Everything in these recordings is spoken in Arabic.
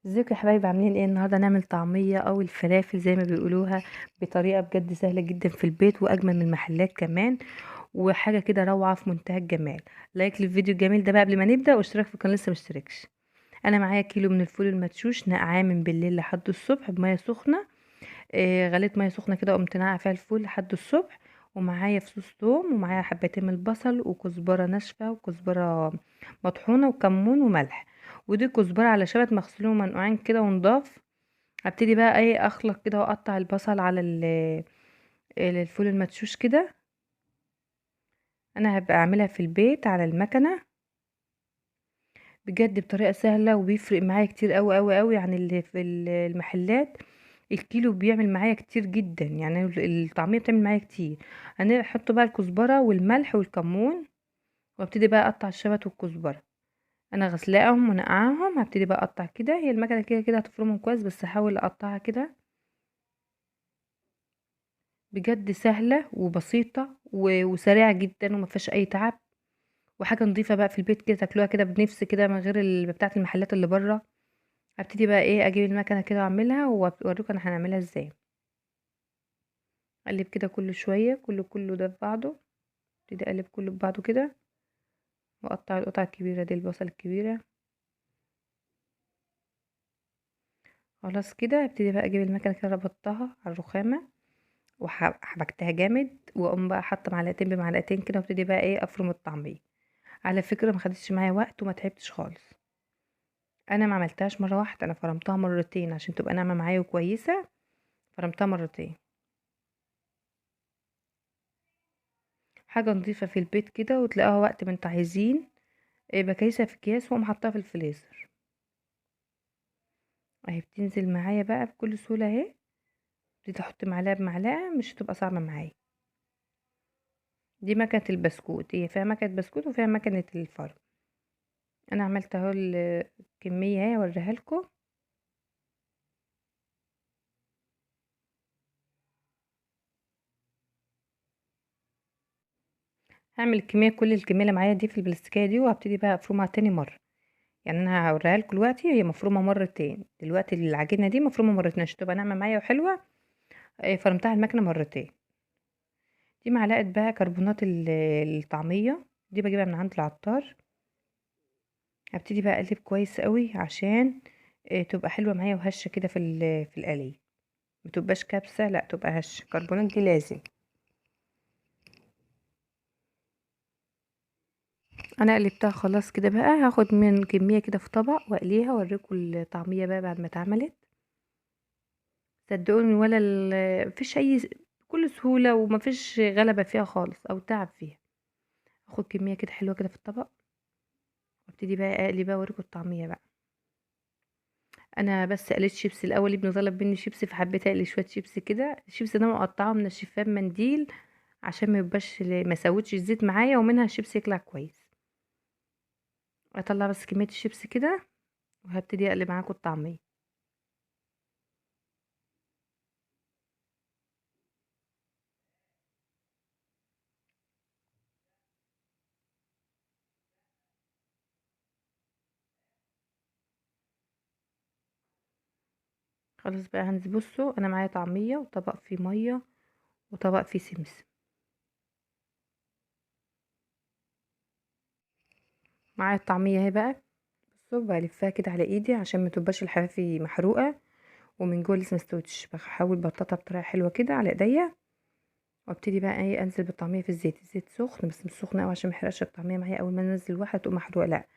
ازيكم يا حبايبي، عاملين ايه؟ النهارده نعمل طعميه او الفلافل زي ما بيقولوها بطريقه بجد سهله جدا في البيت واجمل من المحلات كمان. وحاجه كده روعه في منتهى الجمال. لايك للفيديو الجميل ده بقى قبل ما نبدا، واشتراك في القناه لسه مشتركش. انا معايا كيلو من الفول المدشوش نقعاه من بالليل لحد الصبح بميه سخنه. غليت ميه سخنه كده وقمت ناقعه فيها الفول لحد الصبح. ومعايا فصوص ثوم، ومعايا حبتين من البصل، وكزبره ناشفه، وكزبره مطحونه، وكمون وملح. ودي كزبره على شبت مغسولين ومنقوعين كده ونضاف. هبتدي بقى ايه اخلط كده واقطع البصل على الفول المدشوش كده. انا هبقى اعملها في البيت على المكنه، بجد بطريقه سهله وبيفرق معايا كتير قوي قوي قوي عن اللي في المحلات. الكيلو بيعمل معايا كتير جدا، يعني الطعميه بتعمل معايا كتير. انا احط بقى الكزبره والملح والكمون، وابتدي بقى اقطع الشبت والكزبره. انا غسلاهم ونقعهم، هبتدي بقى اقطع كده. هي المكنه كده كده هتفرمهم كويس، بس هحاول اقطعها كده. بجد سهلة وبسيطة وسريعة جدا وما فيهاش اي تعب. وحاجة نظيفة بقى في البيت كده تاكلوها كده بنفس كده، من غير بتاعة المحلات اللي بره. هبتدي بقى ايه اجيب المكنة كده واعملها واوريكم انا هنعملها ازاي. اقلب كده كل شوية، كله ده في بعضه. ابتدي اقلب كله في بعضه كده، واقطع القطع الكبيرة دي، البصل الكبيرة. خلاص كده هبتدي بقى اجيب المكنة كده، ربطتها على الرخامة وحبكتها جامد، واقوم بقى حاطة معلقتين بمعلقتين كده، وابتدي بقى ايه افرم الطعمية. على فكرة ما خدتش معايا وقت وما تعبتش خالص. انا ما عملتهاش مره واحده، انا فرمتها مرتين عشان تبقى ناعمه معايا وكويسه. فرمتها مرتين. حاجه نظيفه في البيت كده وتلاقوها وقت ما انتوا عايزين. بكيسها في اكياس واقوم حاطاها في الفريزر. اهي بتنزل معايا بقى بكل سهوله اهي. ابتدي احط معلقه بمعلقه، مش هتبقى صعبه معايا. دي مكنه البسكوت، هي فيها مكنه بسكوت وفيها مكنه الفرن. انا عملت اهو الكميه اهي اوريها لكم. هعمل الكميه، كل الكميه اللي معايا دي في البلاستيكيه دي، وهبتدي بقى افرمها تاني مره. يعني انا هوريها لكم دلوقتي، هي مفرومه مرتين دلوقتي، العجينه دي مفرومه مرتين عشان تبقى ناعمه معايا وحلوه. فرمتها على المكنه مرتين. دي معلقه بقى كربونات الطعميه. دي بجيبها من عند العطار. هبتدي بقى اقلب كويس قوي عشان تبقى حلوه معايا وهشه كده في القلي. متبقاش كابسه، لا تبقى هشه. كربونات دي لازم. انا قلبتها خلاص كده بقى، هاخد من كميه كده في طبق واقليها واوريكم الطعميه بقى بعد ما اتعملت. صدقوني ولا مفيش اي، بكل سهوله ومفيش غلبه فيها خالص او تعب فيها. اخد كميه كده حلوه كده في الطبق، وابتدي بقى اقلي بقى واوريكم الطعميه بقى. انا بس قليت شيبسي الاول، ابني طلب مني شيبسي فحبيت اقلي شويه شيبسي كده. الشيبسي ده مقطعه من الشفاف منديل عشان ما يبقاش ما يسودش الزيت معايا، ومنها الشيبسي يطلع كويس. اطلع بس كميه الشيبسي كده، وهبتدي اقلي معاكم الطعميه. خلاص بقى هنزل، بصوا انا معايا طعميه وطبق فيه ميه وطبق فيه سمسم. معايا الطعميه اهي بقى. بصوا بلفها كده على ايدي عشان ما تبقاش الحرافي محروقه ومن جوه لسه مستوتش. بحاول بطاطا بطريقه حلوه كده على ايديا. وابتدي بقى ايه انزل بالطعميه في الزيت. الزيت سخن بس مش سخن قوي عشان ما يحرقش الطعميه معايا اول ما انزل واحده تقوم محروقه، لا.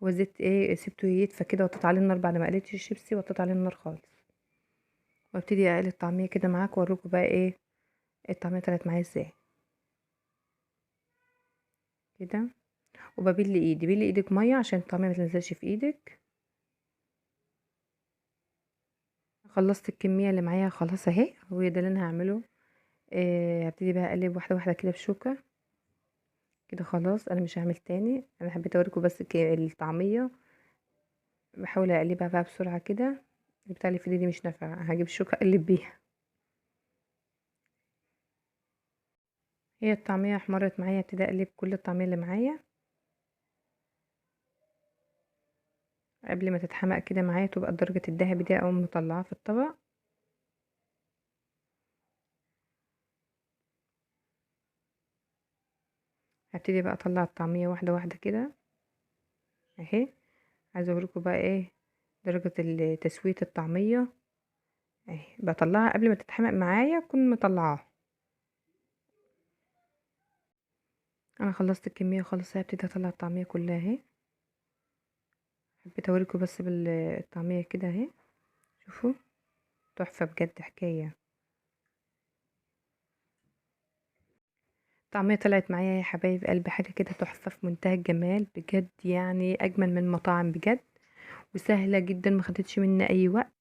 هو الزيت ايه سيبته يدفى كده، وطيت عليه النار بعد ما قليت الشيبسي، وطيت عليه النار خالص. وابتدي اقلي الطعميه كده معاك واوريكم بقى ايه الطعميه طلعت معايا ازاي كده. وببل ايدي، بلي ايدك ميه عشان الطعميه ما تنزلش في ايدك. خلصت الكميه اللي معايا خلاص اهي، وده اللي انا هعمله. هبتدي بقى اقلب واحده واحده كده بشوكه كده. خلاص انا مش هعمل تاني، انا حبيت اوريكم بس الطعميه. بحاول اقلبها بقى بسرعه كده. بتاع اللي في ايدي دي مش نافعه، هجيب الشوكه اقلب بيها. هي الطعميه احمرت معايا، ابتدي اقلب كل الطعميه اللي معايا. قبل ما تتحمق كده معايا تبقى درجة الدهبي دي اقوم مطلعاها في الطبق. هبتدي بقى اطلع الطعمية واحدة واحدة كده اهي. عايزه اوريكم بقى ايه درجة تسوية الطعمية اهي. بطلعها قبل ما تتحمق معايا اكون مطلعاها. انا خلصت الكمية خالص اهي. هبتدي اطلع الطعمية كلها اهي. حبيت اوريكم بس بالطعمية كده اهي. شوفوا تحفة بجد حكاية. الطعمية طلعت معايا يا حبايب قلبي حاجة كده تحفة في منتهى الجمال بجد، يعني اجمل من مطاعم بجد، وسهلة جدا ما خدتش مني اي وقت.